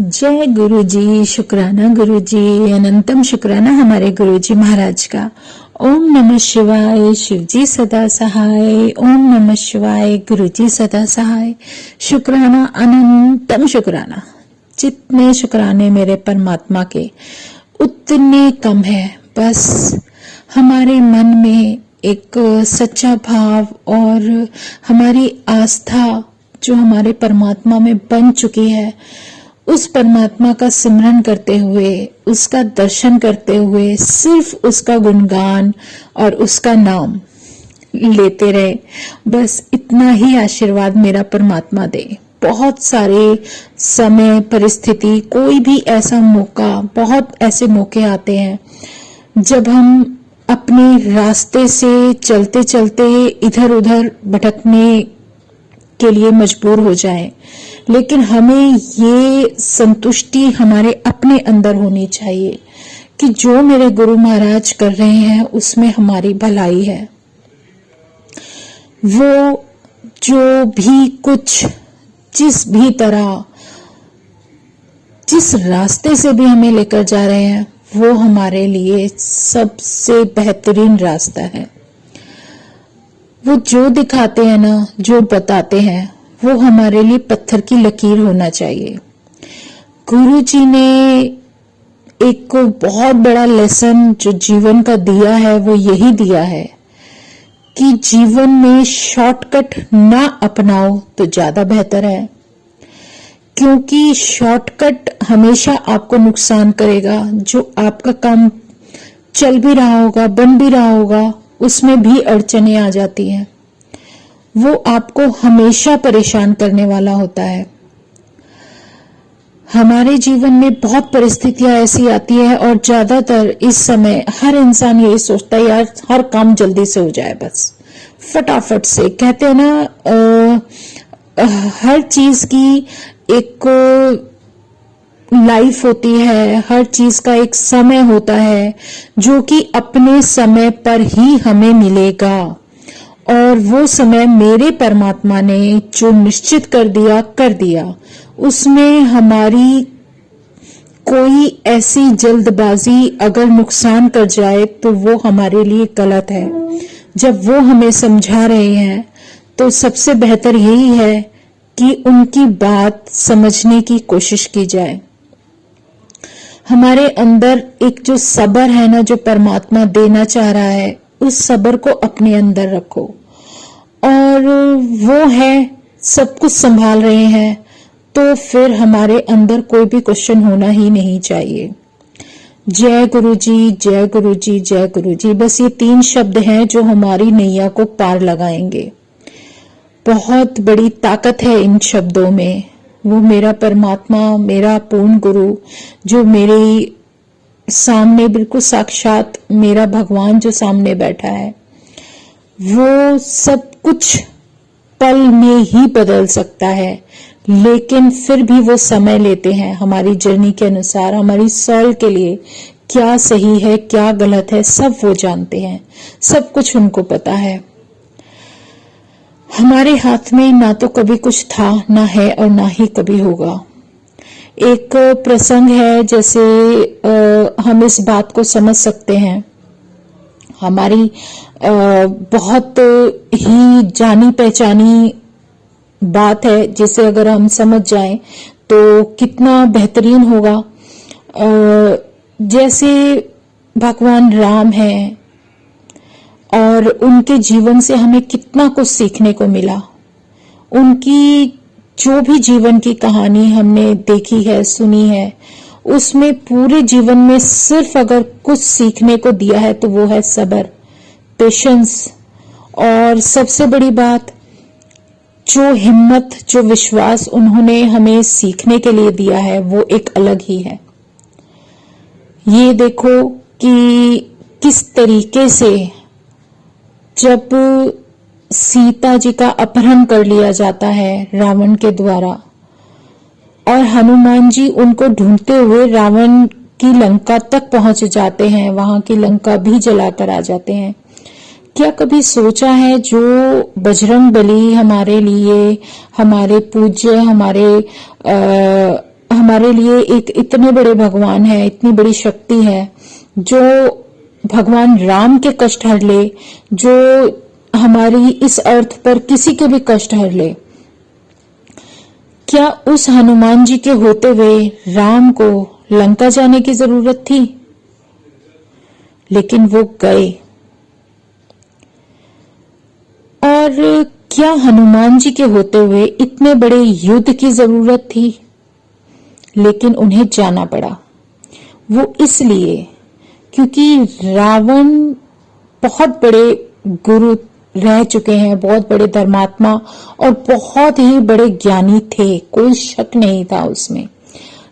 जय गुरु जी। शुक्राना गुरु जी, अनंतम शुक्राना हमारे गुरु जी महाराज का। ओम नमः शिवाय, शिव जी सदा सहाय। ओम नमः शिवाय, गुरु जी सदा सहाय। शुक्राना, अनंतम शुक्राना। जितने शुक्राने मेरे परमात्मा के उतने कम है। बस हमारे मन में एक सच्चा भाव और हमारी आस्था जो हमारे परमात्मा में बन चुकी है, उस परमात्मा का सिमरन करते हुए, उसका दर्शन करते हुए, सिर्फ उसका गुणगान और उसका नाम लेते रहे। बस इतना ही आशीर्वाद मेरा परमात्मा दे। बहुत सारे समय, परिस्थिति, कोई भी ऐसा मौका, बहुत ऐसे मौके आते हैं जब हम अपने रास्ते से चलते चलते इधर उधर भटकने के लिए मजबूर हो जाएं, लेकिन हमें ये संतुष्टि हमारे अपने अंदर होनी चाहिए कि जो मेरे गुरु महाराज कर रहे हैं उसमें हमारी भलाई है। वो जो भी कुछ, जिस भी तरह, जिस रास्ते से भी हमें लेकर जा रहे हैं, वो हमारे लिए सबसे बेहतरीन रास्ता है। वो जो दिखाते हैं ना, जो बताते हैं, वो हमारे लिए पत्थर की लकीर होना चाहिए। गुरु जी ने एक बहुत बड़ा लेसन जो जीवन का दिया है, वो यही दिया है कि जीवन में शॉर्टकट ना अपनाओ तो ज्यादा बेहतर है, क्योंकि शॉर्टकट हमेशा आपको नुकसान करेगा। जो आपका काम चल भी रहा होगा, बन भी रहा होगा, उसमें भी अड़चने आ जाती हैं। वो आपको हमेशा परेशान करने वाला होता है। हमारे जीवन में बहुत परिस्थितियां ऐसी आती है और ज्यादातर इस समय हर इंसान यही सोचता है, यार हर काम जल्दी से हो जाए, बस फटाफट से। कहते हैं ना, हर चीज की एक लाइफ होती है, हर चीज का एक समय होता है जो कि अपने समय पर ही हमें मिलेगा। और वो समय मेरे परमात्मा ने जो निश्चित कर दिया, उसमें हमारी कोई ऐसी जल्दबाजी अगर नुकसान कर जाए तो वो हमारे लिए गलत है। जब वो हमें समझा रहे हैं तो सबसे बेहतर यही है कि उनकी बात समझने की कोशिश की जाए। हमारे अंदर एक जो सब्र है ना, जो परमात्मा देना चाह रहा है, उस सब्र को अपने अंदर रखो। और वो है, सब कुछ संभाल रहे हैं, तो फिर हमारे अंदर कोई भी क्वेश्चन होना ही नहीं चाहिए। जय गुरु जी, जय गुरु जी, जय गुरु जी। बस ये 3 शब्द हैं जो हमारी नैया को पार लगाएंगे। बहुत बड़ी ताकत है इन शब्दों में। वो मेरा परमात्मा, मेरा पूर्ण गुरु, जो मेरे सामने बिल्कुल साक्षात मेरा भगवान जो सामने बैठा है, वो सब कुछ पल में ही बदल सकता है। लेकिन फिर भी वो समय लेते हैं हमारी जर्नी के अनुसार, हमारी सोल के लिए क्या सही है, क्या गलत है, सब वो जानते हैं। सब कुछ उनको पता है। हमारे हाथ में ना तो कभी कुछ था, ना है और ना ही कभी होगा। एक प्रसंग है, जैसे हम इस बात को समझ सकते हैं। हमारी बहुत ही जानी पहचानी बात है, जिसे अगर हम समझ जाएं तो कितना बेहतरीन होगा। जैसे भगवान राम हैं और उनके जीवन से हमें कितना कुछ सीखने को मिला। उनकी जो भी जीवन की कहानी हमने देखी है, सुनी है, उसमें पूरे जीवन में सिर्फ अगर कुछ सीखने को दिया है तो वो है सब्र, पेशेंस। और सबसे बड़ी बात, जो हिम्मत, जो विश्वास उन्होंने हमें सीखने के लिए दिया है, वो एक अलग ही है। ये देखो कि किस तरीके से जब सीता जी का अपहरण कर लिया जाता है रावण के द्वारा, और हनुमान जी उनको ढूंढते हुए रावण की लंका तक पहुंच जाते हैं, वहां की लंका भी जलाकर आ जाते हैं। क्या कभी सोचा है जो बजरंग बली हमारे लिए, हमारे पूज्य, हमारे लिए एक इतने बड़े भगवान है, इतनी बड़ी शक्ति है, जो भगवान राम के कष्ट हर ले, जो हमारी इस अर्थ पर किसी के भी कष्ट हर ले, क्या उस हनुमान जी के होते हुए राम को लंका जाने की जरूरत थी? लेकिन वो गए। और क्या हनुमान जी के होते हुए इतने बड़े युद्ध की जरूरत थी? लेकिन उन्हें जाना पड़ा। वो इसलिए क्योंकि रावण बहुत बड़े गुरु रह चुके हैं, बहुत बड़े धर्मात्मा और बहुत ही बड़े ज्ञानी थे, कोई शक नहीं था उसमें।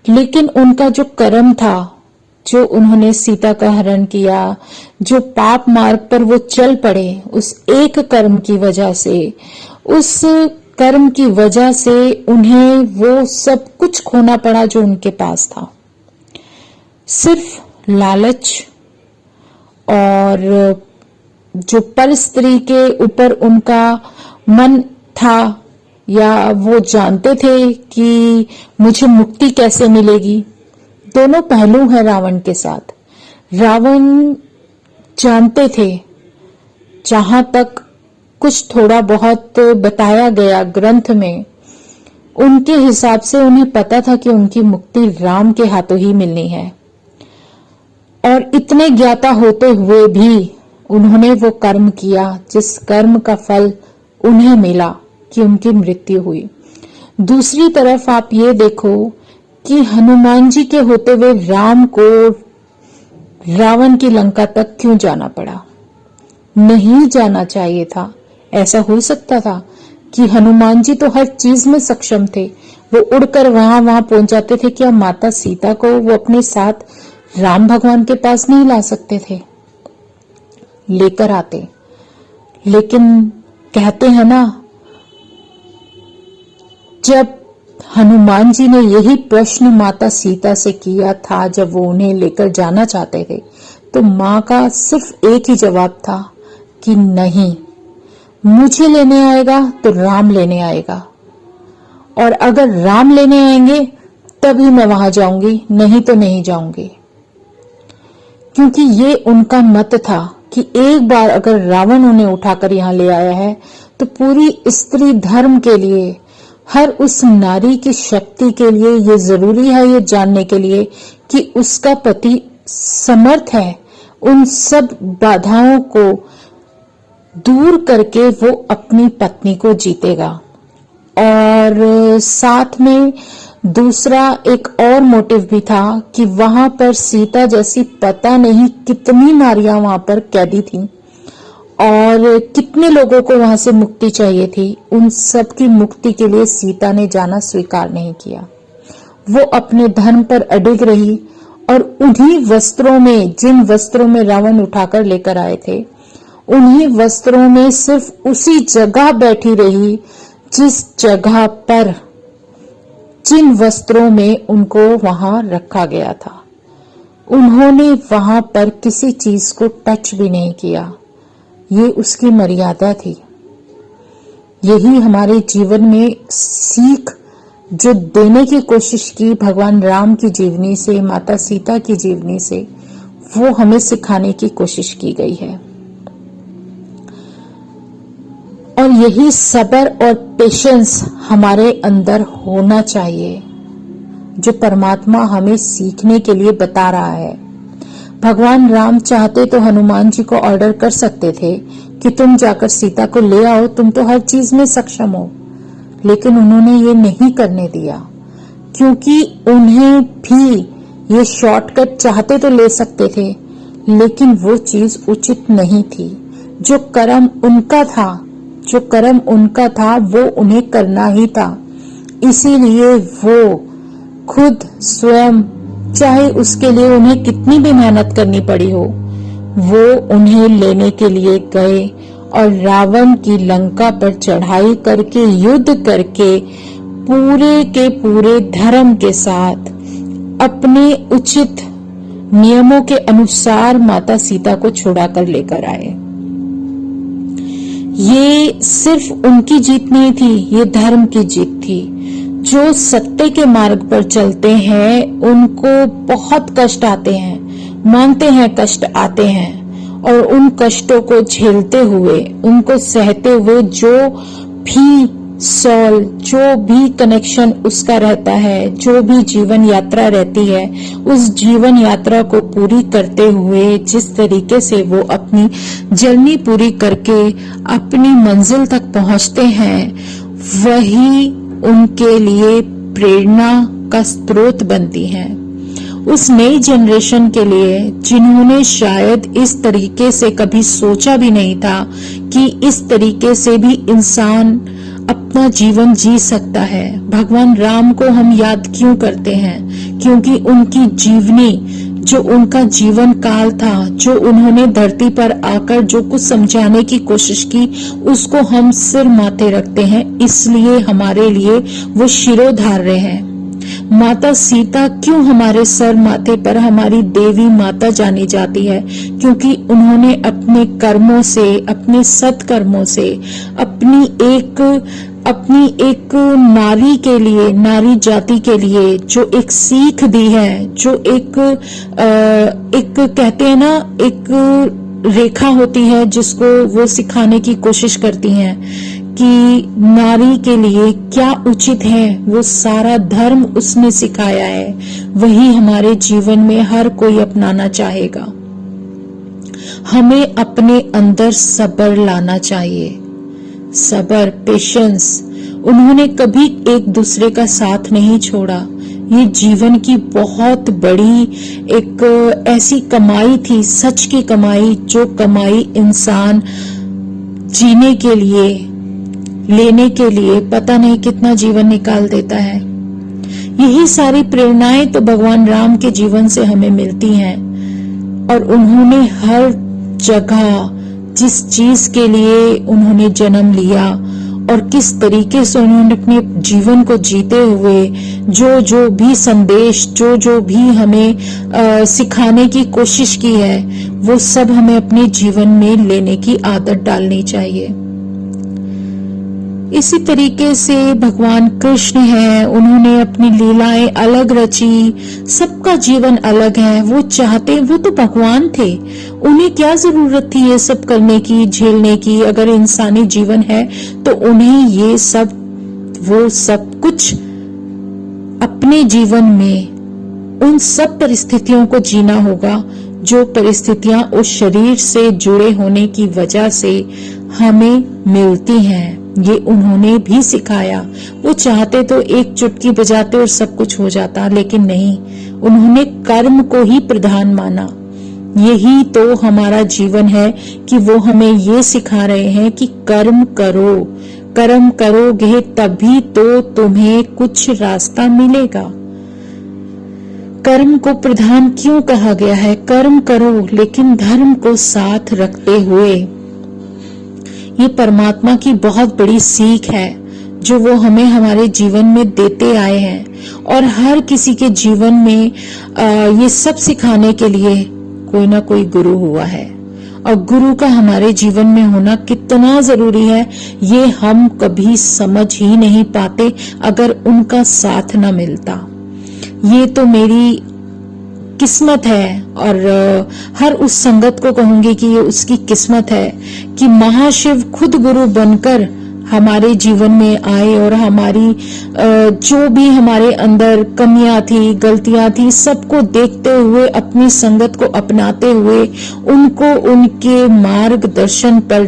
लेकिन उनका जो कर्म था, जो उन्होंने सीता का हरण किया, जो पाप मार्ग पर वो चल पड़े, उस एक कर्म की वजह से, उस कर्म की वजह से उन्हें वो सब कुछ खोना पड़ा जो उनके पास था। सिर्फ लालच और जो पर स्त्री के ऊपर उनका मन था, या वो जानते थे कि मुझे मुक्ति कैसे मिलेगी। दोनों पहलू है रावण के साथ। रावण जानते थे, जहां तक कुछ थोड़ा बहुत बताया गया ग्रंथ में, उनके हिसाब से उन्हें पता था कि उनकी मुक्ति राम के हाथों ही मिलनी है। और इतने ज्ञाता होते हुए भी उन्होंने वो कर्म किया जिस कर्म का फल उन्हें मिला कि उनकी मृत्यु हुई। दूसरी तरफ आप ये देखो कि हनुमान जी के होते हुए राम को रावण की लंका तक क्यों जाना पड़ा? नहीं जाना चाहिए था। ऐसा हो सकता था कि हनुमान जी तो हर चीज में सक्षम थे, वो उड़कर वहां पहुंच जाते थे। क्या माता सीता को वो अपने साथ राम भगवान के पास नहीं ला सकते थे? लेकर आते। लेकिन कहते हैं ना, जब हनुमान जी ने यही प्रश्न माता सीता से किया था जब वो उन्हें लेकर जाना चाहते थे, तो मां का सिर्फ एक ही जवाब था कि नहीं, मुझे लेने आएगा तो राम लेने आएगा, और अगर राम लेने आएंगे तभी मैं वहां जाऊंगी, नहीं तो नहीं जाऊंगी। क्योंकि ये उनका मत था कि एक बार अगर रावण उन्हें उठाकर यहां ले आया है तो पूरी स्त्री धर्म के लिए, हर उस नारी की शक्ति के लिए ये जरूरी है ये जानने के लिए कि उसका पति समर्थ है उन सब बाधाओं को दूर करके वो अपनी पत्नी को जीतेगा। और साथ में दूसरा एक और मोटिव भी था कि वहां पर सीता जैसी पता नहीं कितनी नारियां वहां पर कैदी थीं और कितने लोगों को वहां से मुक्ति चाहिए थी। उन सब की मुक्ति के लिए सीता ने जाना स्वीकार नहीं किया। वो अपने धर्म पर अडिग रही और उन्हीं वस्त्रों में, जिन वस्त्रों में रावण उठाकर लेकर आए थे, उन्हीं वस्त्रों में सिर्फ उसी जगह बैठी रही जिस जगह पर, जिन वस्त्रों में उनको वहां रखा गया था। उन्होंने वहां पर किसी चीज को टच भी नहीं किया। ये उसकी मर्यादा थी। यही हमारे जीवन में सीख जो देने की कोशिश की भगवान राम की जीवनी से, माता सीता की जीवनी से, वो हमें सिखाने की कोशिश की गई है। और यही सब्र और पेशेंस हमारे अंदर होना चाहिए, जो परमात्मा हमें सीखने के लिए बता रहा है। भगवान राम चाहते तो हनुमान जी को ऑर्डर कर सकते थे कि तुम जाकर सीता को ले आओ, तुम तो हर चीज में सक्षम हो, लेकिन उन्होंने ये नहीं करने दिया, क्योंकि उन्हें भी ये शॉर्टकट चाहते तो ले सकते थे, लेकिन वो चीज उचित नहीं थी। जो कर्म उनका था वो उन्हें करना ही था। इसीलिए वो खुद स्वयं, चाहे उसके लिए उन्हें कितनी भी मेहनत करनी पड़ी हो, वो उन्हें लेने के लिए गए और रावण की लंका पर चढ़ाई करके, युद्ध करके, पूरे के पूरे धर्म के साथ अपने उचित नियमों के अनुसार माता सीता को छुड़ाकर लेकर आए। ये सिर्फ उनकी जीत नहीं थी, ये धर्म की जीत थी। जो सत्य के मार्ग पर चलते हैं उनको बहुत कष्ट आते हैं, मानते हैं कष्ट आते हैं, और उन कष्टों को झेलते हुए, उनको सहते हुए जो भी सॉल, जो भी कनेक्शन उसका रहता है, जो भी जीवन यात्रा रहती है, उस जीवन यात्रा को पूरी करते हुए जिस तरीके से वो अपनी जर्नी पूरी करके अपनी मंजिल तक पहुंचते हैं, वही उनके लिए प्रेरणा का स्रोत बनती है। उस नई जनरेशन के लिए जिन्होंने शायद इस तरीके से कभी सोचा भी नहीं था कि इस तरीके से भी इंसान अपना जीवन जी सकता है। भगवान राम को हम याद क्यों करते हैं? क्योंकि उनकी जीवनी, जो उनका जीवन काल था, जो उन्होंने धरती पर आकर जो कुछ समझाने की कोशिश की, उसको हम सिर माथे रखते हैं, इसलिए हमारे लिए वो शिरोधार्य हैं। माता सीता क्यों हमारे सर माथे पर हमारी देवी माता जानी जाती है? क्योंकि उन्होंने अपने कर्मों से, अपने सत्कर्मों से अपनी एक नारी के लिए, नारी जाति के लिए जो एक सीख दी है, जो एक कहते हैं ना, एक रेखा होती है जिसको वो सिखाने की कोशिश करती हैं कि नारी के लिए क्या उचित है, वो सारा धर्म उसने सिखाया है, वही हमारे जीवन में हर कोई अपनाना चाहेगा। हमें अपने अंदर सब्र लाना चाहिए, सब्र, पेशेंस। उन्होंने कभी एक दूसरे का साथ नहीं छोड़ा। ये जीवन की बहुत बड़ी एक ऐसी कमाई थी, सच की कमाई, जो कमाई इंसान जीने के लिए, लेने के लिए पता नहीं कितना जीवन निकाल देता है। यही सारी प्रेरणाएं तो भगवान राम के जीवन से हमें मिलती हैं, और उन्होंने हर जगह जिस चीज के लिए उन्होंने जन्म लिया और किस तरीके से उन्होंने अपने जीवन को जीते हुए जो भी संदेश, जो भी हमें सिखाने की कोशिश की है, वो सब हमें अपने जीवन में लेने की आदत डालनी चाहिए। इसी तरीके से भगवान कृष्ण हैं, उन्होंने अपनी लीलाएं अलग रची, सबका जीवन अलग है। वो चाहते, वो तो भगवान थे, उन्हें क्या जरूरत थी ये सब करने की, झेलने की? अगर इंसानी जीवन है तो उन्हें ये सब, वो सब कुछ अपने जीवन में उन सब परिस्थितियों को जीना होगा जो परिस्थितियां उस शरीर से जुड़े होने की वजह से हमें मिलती हैं। ये उन्होंने भी सिखाया। वो चाहते तो एक चुटकी बजाते और सब कुछ हो जाता, लेकिन नहीं, उन्होंने कर्म को ही प्रधान माना। यही तो हमारा जीवन है कि वो हमें ये सिखा रहे हैं कि कर्म करो, कर्म करोगे तभी तो तुम्हें कुछ रास्ता मिलेगा। कर्म को प्रधान क्यों कहा गया है? कर्म करो लेकिन धर्म को साथ रखते हुए। ये परमात्मा की बहुत बड़ी सीख है जो वो हमें हमारे जीवन में देते आए हैं, और हर किसी के जीवन में ये सब सिखाने के लिए कोई ना कोई गुरु हुआ है, और गुरु का हमारे जीवन में होना कितना जरूरी है ये हम कभी समझ ही नहीं पाते अगर उनका साथ ना मिलता। ये तो मेरी किस्मत है, और हर उस संगत को कहूंगी कि ये उसकी किस्मत है कि महाशिव खुद गुरु बनकर हमारे जीवन में आए, और हमारी जो भी हमारे अंदर कमियां थी, गलतियां थी, सबको देखते हुए, अपनी संगत को अपनाते हुए, उनको उनके मार्गदर्शन पर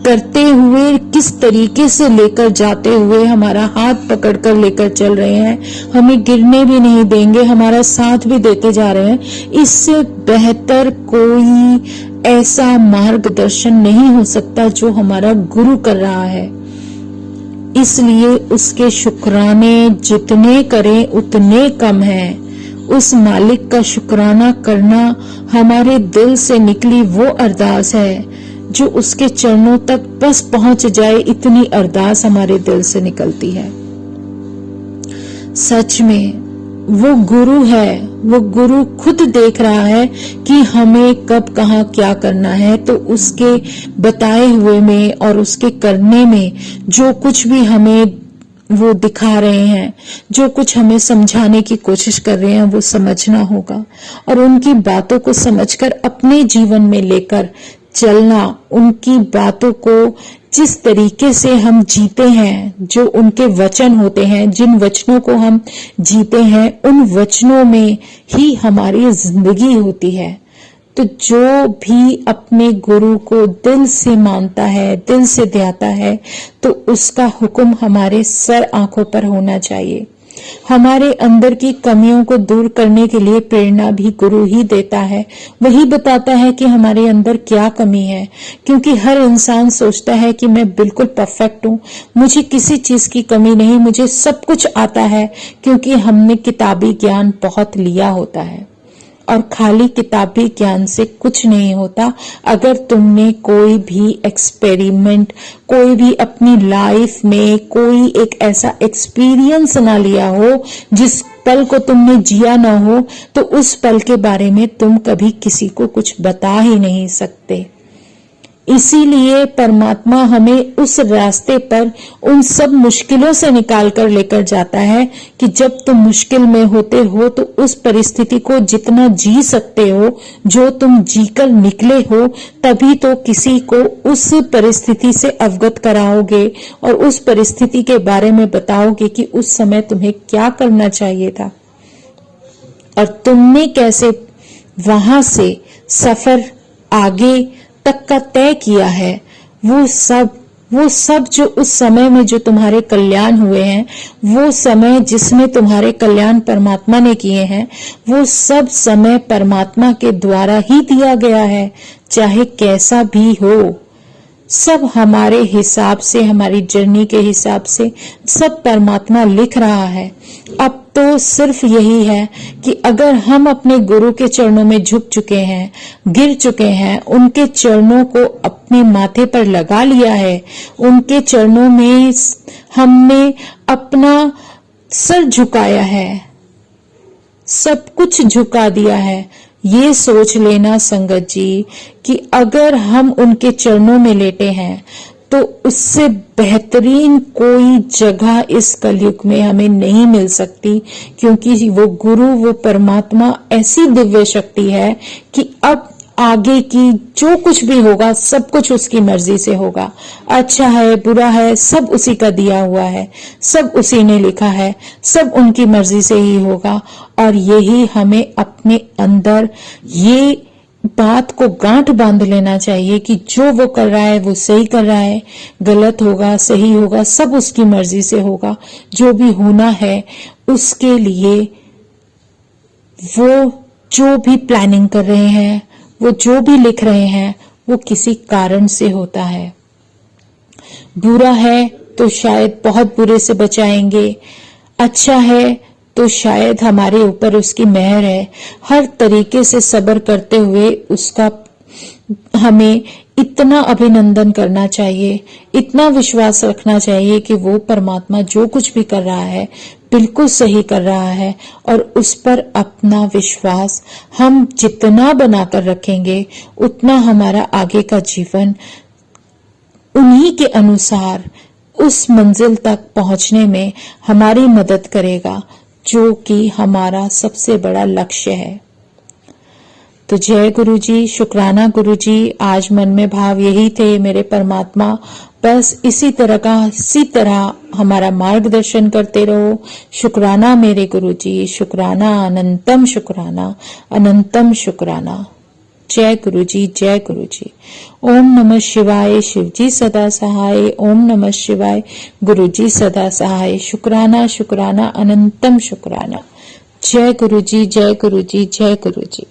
करते हुए, किस तरीके से लेकर जाते हुए, हमारा हाथ पकड़कर लेकर चल रहे हैं, हमें गिरने भी नहीं देंगे, हमारा साथ भी देते जा रहे हैं। इससे बेहतर कोई ऐसा मार्गदर्शन नहीं हो सकता जो हमारा गुरु कर रहा है। इसलिए उसके शुक्राने जितने करें उतने कम है। उस मालिक का शुक्राना करना हमारे दिल से निकली वो अरदास है जो उसके चरणों तक बस पहुंच जाए, इतनी अरदास हमारे दिल से निकलती है। सच में वो गुरु है, वो गुरु खुद देख रहा है कि हमें कब कहाँ क्या करना है, तो उसके बताए हुए में और उसके करने में जो कुछ भी हमें वो दिखा रहे हैं, जो कुछ हमें समझाने की कोशिश कर रहे हैं, वो समझना होगा और उनकी बातों को समझकर अपने जीवन में लेकर चलना। उनकी बातों को जिस तरीके से हम जीते हैं, जो उनके वचन होते हैं, जिन वचनों को हम जीते हैं, उन वचनों में ही हमारी जिंदगी होती है। तो जो भी अपने गुरु को दिल से मानता है, दिल से ध्याता है, तो उसका हुक्म हमारे सर आंखों पर होना चाहिए। हमारे अंदर की कमियों को दूर करने के लिए प्रेरणा भी गुरु ही देता है। वही बताता है कि हमारे अंदर क्या कमी है, क्योंकि हर इंसान सोचता है कि मैं बिल्कुल परफेक्ट हूँ, मुझे किसी चीज की कमी नहीं, मुझे सब कुछ आता है, क्योंकि हमने किताबी ज्ञान बहुत लिया होता है। और खाली किताबी ज्ञान से कुछ नहीं होता। अगर तुमने कोई भी एक्सपेरिमेंट, कोई भी अपनी लाइफ में कोई एक ऐसा एक्सपीरियंस ना लिया हो, जिस पल को तुमने जिया ना हो, तो उस पल के बारे में तुम कभी किसी को कुछ बता ही नहीं सकते। इसीलिए परमात्मा हमें उस रास्ते पर उन सब मुश्किलों से निकाल कर लेकर जाता है कि जब तुम मुश्किल में होते हो तो उस परिस्थिति को जितना जी सकते हो, जो तुम जीकर निकले हो, तभी तो किसी को उस परिस्थिति से अवगत कराओगे और उस परिस्थिति के बारे में बताओगे कि उस समय तुम्हें क्या करना चाहिए था और तुमने कैसे वहां से सफर आगे तक का तय किया है। वो सब जो उस समय में जो तुम्हारे कल्याण हुए हैं, वो समय जिसमें तुम्हारे कल्याण परमात्मा ने किए हैं, वो सब समय परमात्मा के द्वारा ही दिया गया है। चाहे कैसा भी हो, सब हमारे हिसाब से, हमारी जर्नी के हिसाब से सब परमात्मा लिख रहा है। अब तो सिर्फ यही है कि अगर हम अपने गुरु के चरणों में झुक चुके हैं, गिर चुके हैं, उनके चरणों को अपने माथे पर लगा लिया है, उनके चरणों में हमने अपना सर झुकाया है, सब कुछ झुका दिया है, ये सोच लेना संगत जी कि अगर हम उनके चरणों में लेटे हैं तो उससे बेहतरीन कोई जगह इस कलयुग में हमें नहीं मिल सकती, क्योंकि वो गुरु, वो परमात्मा ऐसी दिव्य शक्ति है कि अब आगे की जो कुछ भी होगा सब कुछ उसकी मर्जी से होगा। अच्छा है, बुरा है, सब उसी का दिया हुआ है, सब उसी ने लिखा है, सब उनकी मर्जी से ही होगा। और यही हमें अपने अंदर ये बात को गांठ बांध लेना चाहिए कि जो वो कर रहा है वो सही कर रहा है, गलत होगा सही होगा सब उसकी मर्जी से होगा। जो भी होना है उसके लिए वो जो भी प्लानिंग कर रहे हैं, वो जो भी लिख रहे हैं, वो किसी कारण से होता है। बुरा है तो शायद बहुत बुरे से बचाएंगे, अच्छा है तो शायद हमारे ऊपर उसकी मेहर है। हर तरीके से सब्र करते हुए उसका हमें इतना अभिनंदन करना चाहिए, इतना विश्वास रखना चाहिए कि वो परमात्मा जो कुछ भी कर रहा है बिल्कुल सही कर रहा है। और उस पर अपना विश्वास हम जितना बनाकर रखेंगे, उतना हमारा आगे का जीवन उन्हीं के अनुसार उस मंजिल तक पहुंचने में हमारी मदद करेगा, जो कि हमारा सबसे बड़ा लक्ष्य है। तो जय गुरु जी, शुक्राना गुरु जी। आज मन में भाव यही थे मेरे परमात्मा, बस इसी तरह हमारा मार्गदर्शन करते रहो। शुक्राना मेरे गुरु जी, शुक्राना, अनंतम शुक्राना, अनंतम शुक्राना। जय गुरु जी, जय गुरु जी। ओम नमः शिवाय, शिव जी सदा सहाय। ओम नमः शिवाय, गुरु जी सदा सहाय। शुक्राना, शुक्राना, अनंतम शुक्राना। जय गुरु जी, जय गुरु जी, जय गुरु जी।